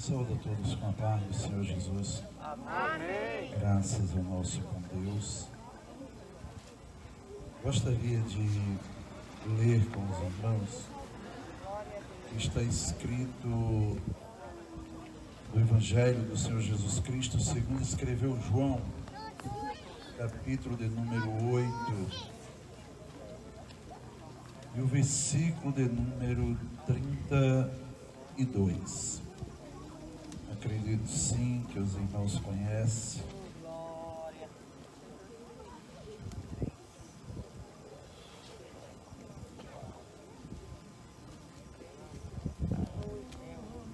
Saúde a todos com a paz do Senhor Jesus. Amém. Graças ao nosso bom Deus. Gostaria de ler com os irmãos o que está escrito no Evangelho do Senhor Jesus Cristo, segundo escreveu João, capítulo de número 8, e o versículo de número 32. Acredito sim que os irmãos conhecem.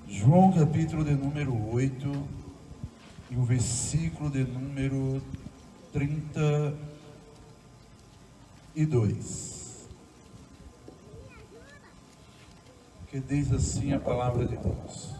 João capítulo de número 8 e o versículo de número 32. Que diz assim a palavra de Deus: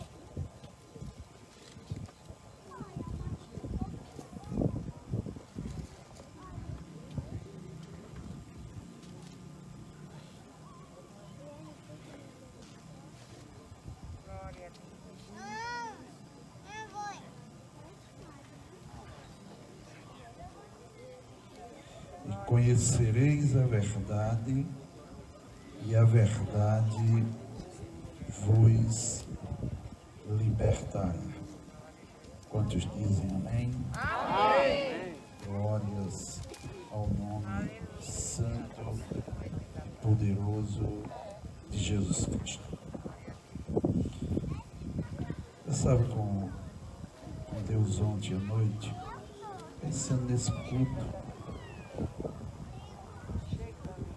conhecereis a verdade, e a verdade vos libertará. Quantos dizem amém? Amém. Glórias ao nome santo e poderoso de Jesus Cristo. Eu estava com Deus ontem à noite, pensando nesse culto,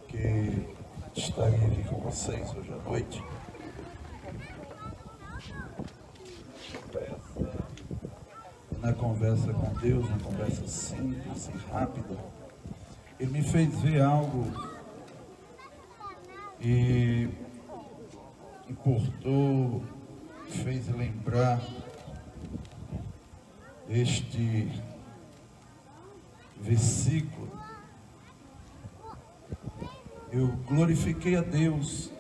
que estaria aqui com vocês hoje à noite. Na conversa com Deus, uma conversa simples e rápida, Ele me fez ver algo e importou, fez lembrar este versículo. Eu glorifiquei a Deus,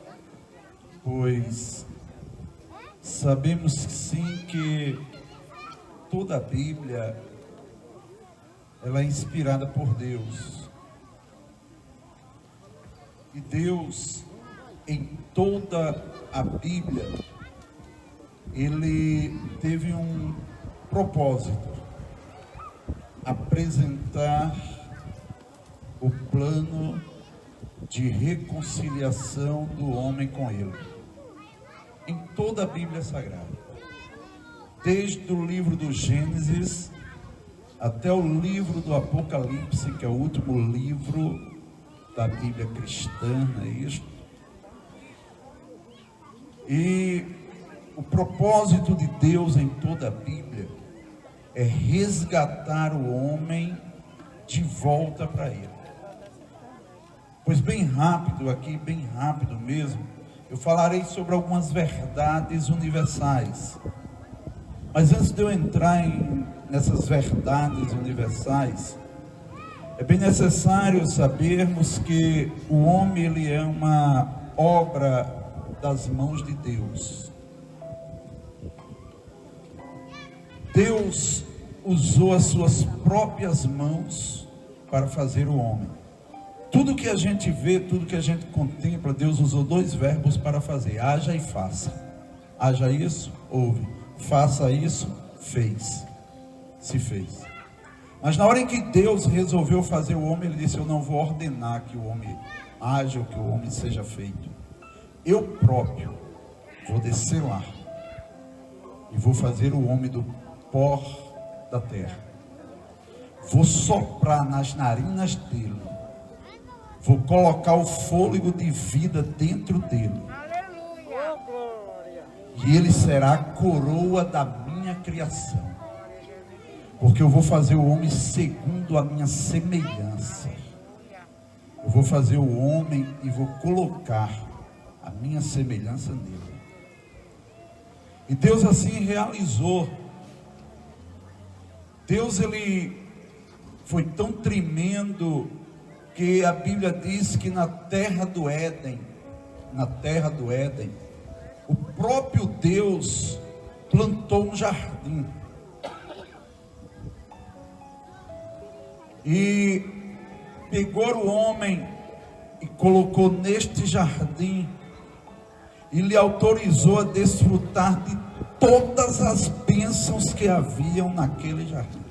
pois sabemos sim que toda a Bíblia ela é inspirada por Deus. E Deus, em toda a Bíblia, Ele teve um propósito: apresentar o plano de reconciliação do homem com Ele. Em toda a Bíblia Sagrada, desde o livro do Gênesis até o livro do Apocalipse, que é o último livro da Bíblia cristã, não é isso? E o propósito de Deus em toda a Bíblia é resgatar o homem de volta para Ele. Pois bem rápido aqui, bem rápido mesmo, eu falarei sobre algumas verdades universais. Mas antes de eu entrar nessas verdades universais, é bem necessário sabermos que o homem ele é uma obra das mãos de Deus. Deus usou as suas próprias mãos para fazer o homem. Tudo que a gente vê, tudo que a gente contempla, Deus usou dois verbos para fazer: haja e faça. Haja isso, houve. Faça isso, fez. Se fez. Mas na hora em que Deus resolveu fazer o homem, Ele disse: eu não vou ordenar que o homem haja ou que o homem seja feito. Eu próprio vou descer lá e vou fazer o homem do pó da terra. Vou soprar nas narinas dele. Vou colocar o fôlego de vida dentro dele. Aleluia. Glória. E ele será a coroa da minha criação. Porque eu vou fazer o homem segundo a minha semelhança. Eu vou fazer o homem e vou colocar a minha semelhança nele. E Deus assim realizou. Deus ele foi tão tremendo que a Bíblia diz que na terra do Éden, o próprio Deus plantou um jardim. E pegou o homem e colocou neste jardim e lhe autorizou a desfrutar de todas as bênçãos que haviam naquele jardim.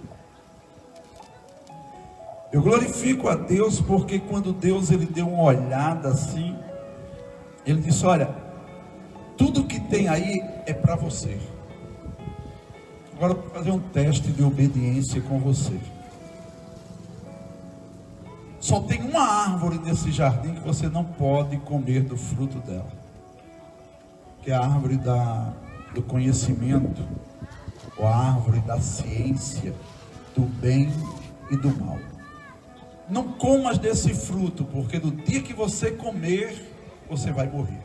Eu glorifico a Deus porque quando Deus ele deu uma olhada assim, ele disse: olha, tudo que tem aí é para você. Agora eu vou fazer um teste de obediência com você. Só tem uma árvore nesse jardim que você não pode comer do fruto dela, que é a árvore do conhecimento, ou a árvore da ciência, do bem e do mal. Não comas desse fruto, porque no dia que você comer, você vai morrer.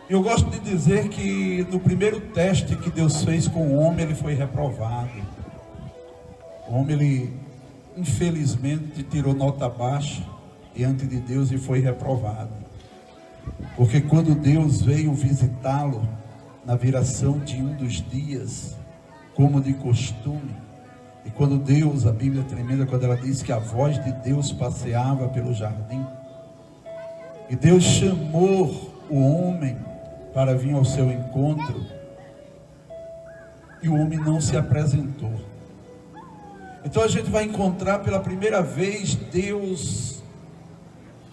Eu gosto de dizer que no primeiro teste que Deus fez com o homem, ele foi reprovado. O homem, ele infelizmente tirou nota baixa diante de Deus e foi reprovado. Porque quando Deus veio visitá-lo na viração de um dos dias, como de costume, e quando Deus, a Bíblia é tremenda, quando ela diz que a voz de Deus passeava pelo jardim, e Deus chamou o homem para vir ao seu encontro, e o homem não se apresentou. Então a gente vai encontrar pela primeira vez Deus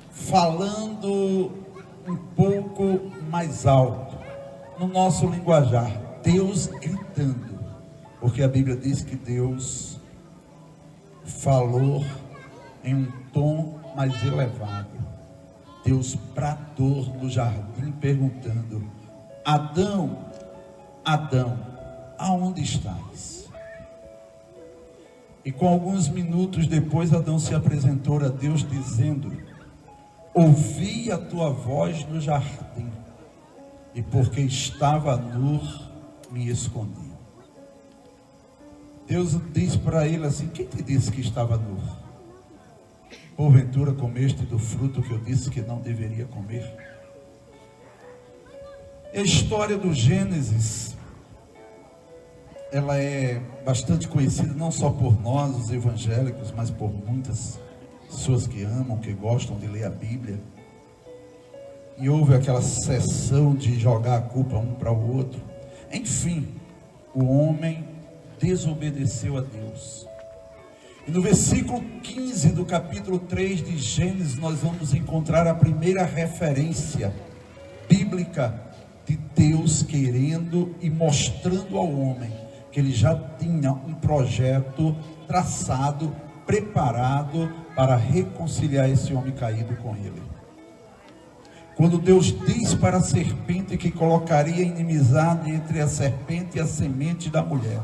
falando um pouco mais alto, no nosso linguajar, Deus gritando, porque a Bíblia diz que Deus falou em um tom mais elevado. Deus bradou no jardim perguntando: Adão, Adão, aonde estás? E com alguns minutos depois, Adão se apresentou a Deus dizendo: ouvi a tua voz no jardim, e porque estava nu, me escondi. Deus diz para ele assim: quem te disse que estava nu? Porventura comeste do fruto que eu disse que não deveria comer? A história do Gênesis, ela é bastante conhecida não só por nós, os evangélicos, mas por muitas pessoas que amam, que gostam de ler a Bíblia. E houve aquela sessão de jogar a culpa um para o outro. Enfim, o homem desobedeceu a Deus. E no versículo 15 do capítulo 3 de Gênesis, nós vamos encontrar a primeira referência bíblica de Deus querendo e mostrando ao homem que ele já tinha um projeto traçado, preparado para reconciliar esse homem caído com ele. Quando Deus diz para a serpente que colocaria inimizade entre a serpente e a semente da mulher,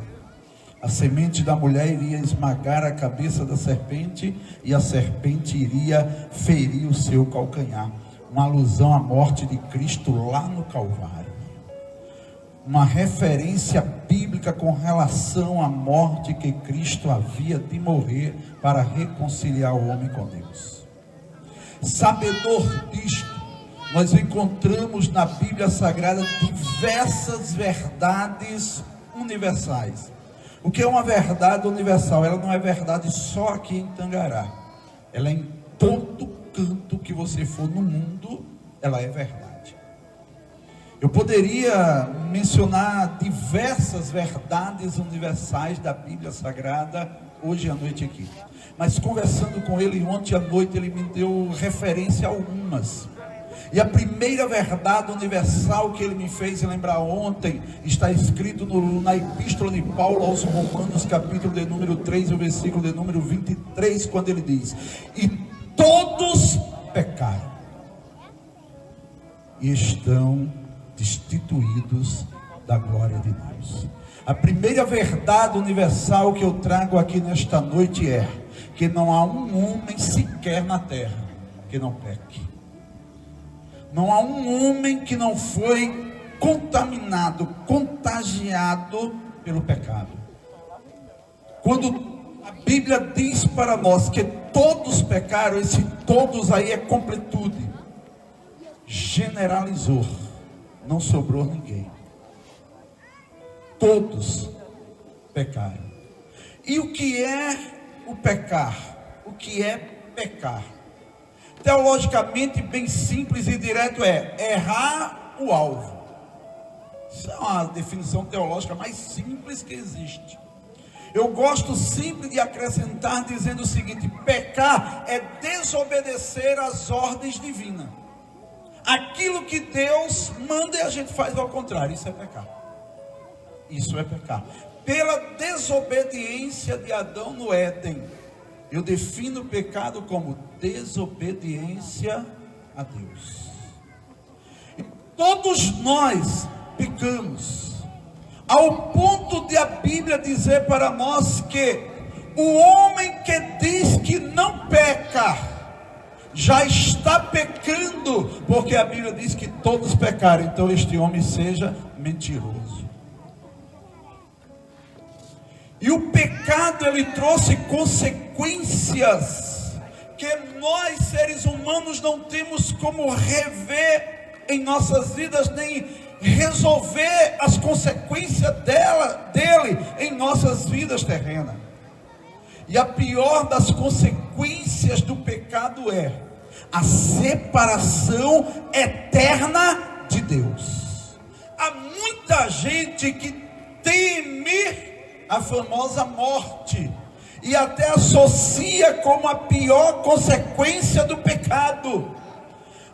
a semente da mulher iria esmagar a cabeça da serpente e a serpente iria ferir o seu calcanhar. Uma alusão à morte de Cristo lá no Calvário. Uma referência bíblica com relação à morte que Cristo havia de morrer para reconciliar o homem com Deus. Sabedor disto, nós encontramos na Bíblia Sagrada diversas verdades universais. O que é uma verdade universal? Ela não é verdade só aqui em Tangará. Ela é em todo canto que você for no mundo, ela é verdade. Eu poderia mencionar diversas verdades universais da Bíblia Sagrada hoje à noite aqui. Mas conversando com ele ontem à noite, ele me deu referência a algumas. E a primeira verdade universal que ele me fez lembrar ontem, está escrito na epístola de Paulo aos Romanos, capítulo de número 3, o versículo de número 23, quando ele diz: e todos pecaram e estão destituídos da glória de Deus. A primeira verdade universal que eu trago aqui nesta noite é que não há um homem sequer na terra que não peque. Não há um homem que não foi contaminado, contagiado pelo pecado. Quando a Bíblia diz para nós que todos pecaram, esse todos aí é completude. Generalizou. não sobrou ninguém. Todos pecaram. E o que é o pecar? O que é pecar? Teologicamente, bem simples e direto, é errar o alvo. Isso é uma definição teológica mais simples que existe. Eu gosto sempre de acrescentar dizendo o seguinte: pecar é desobedecer às ordens divinas. Aquilo que Deus manda e a gente faz ao contrário, isso é pecar. Isso é pecar. Pela desobediência de Adão no Éden, eu defino o pecado como desobediência a Deus. E todos nós pecamos, ao ponto de a Bíblia dizer para nós que o homem que diz que não peca, já está pecando, porque a Bíblia diz que todos pecaram, então este homem seja mentiroso. E o pecado, ele trouxe consequências que nós seres humanos não temos como rever em nossas vidas, nem resolver as consequências dele em nossas vidas terrenas. E a pior das consequências do pecado é a separação eterna de Deus. Há muita gente que teme a famosa morte e até associa como a pior consequência do pecado.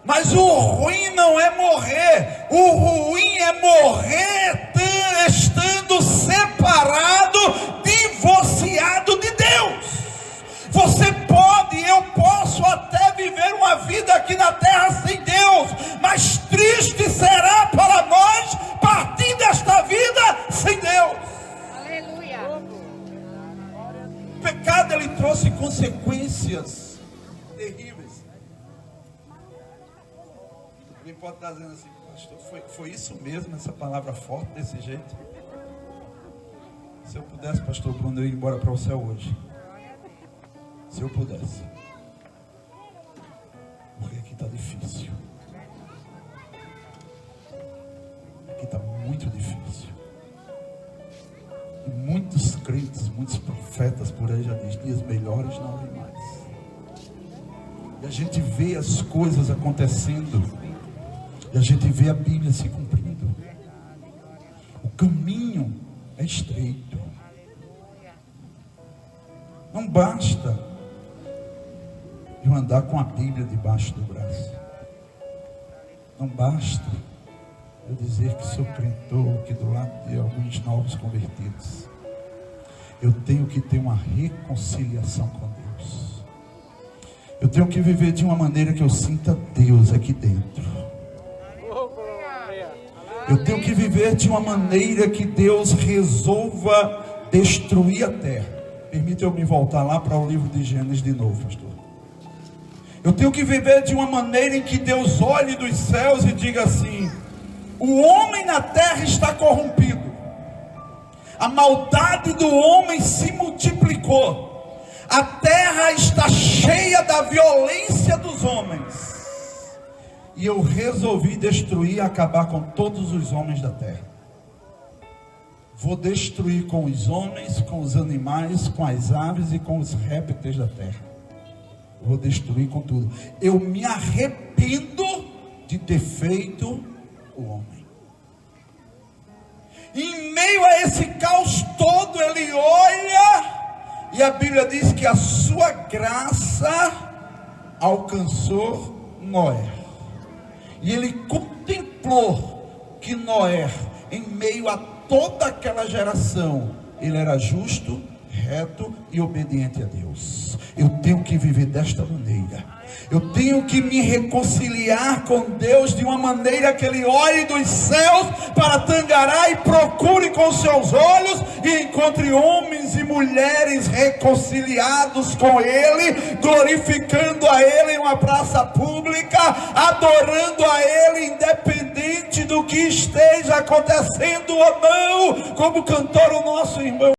Mas o ruim não é morrer, o ruim é morrer estando separado, divorciado de Deus. Você pode, eu posso até viver uma vida aqui na terra sem Deus, mas triste será para nós partir desta vida sem Deus. Aleluia. O pecado, ele trouxe consequências terríveis. Alguém pode estar dizendo assim: pastor, foi isso mesmo, essa palavra forte desse jeito? Se eu pudesse, pastor Bruno, eu ia embora para o céu hoje. Se eu pudesse. Porque aqui está difícil. Aqui está muito difícil. E muitos crentes, muitos profetas por aí já dizem: dias melhores não vem mais. E a gente vê as coisas acontecendo. E a gente vê a Bíblia se cumprindo. O caminho é estreito. Não basta eu andar com a Bíblia debaixo do braço. Não basta eu dizer que sou crentor, que do lado de alguns novos convertidos. Eu tenho que ter uma reconciliação com Deus. Eu tenho que viver de uma maneira que eu sinta Deus aqui dentro. Eu tenho que viver de uma maneira que Deus resolva destruir a terra. Permita eu me voltar lá para o livro de Gênesis de novo, pastor. Eu tenho que viver de uma maneira em que Deus olhe dos céus e diga assim: o homem na terra está corrompido. A maldade do homem se multiplicou. A terra está cheia da violência dos homens. E eu resolvi destruir e acabar com todos os homens da terra. Vou destruir com os homens, com os animais, com as aves e com os répteis da terra. Vou destruir com tudo. Eu me arrependo de ter feito o homem. Em meio a esse caos todo, ele olha, e a Bíblia diz que a sua graça alcançou Noé. E ele contemplou que Noé, em meio a toda aquela geração, ele era justo, reto e obediente a Deus. Eu tenho que viver desta maneira. Eu tenho que me reconciliar com Deus de uma maneira que Ele olhe dos céus para Tangará e procure com seus olhos e encontre homens e mulheres reconciliados com Ele, glorificando a Ele em uma praça pública, adorando a Ele independente do que esteja acontecendo ou não, como cantou o nosso irmão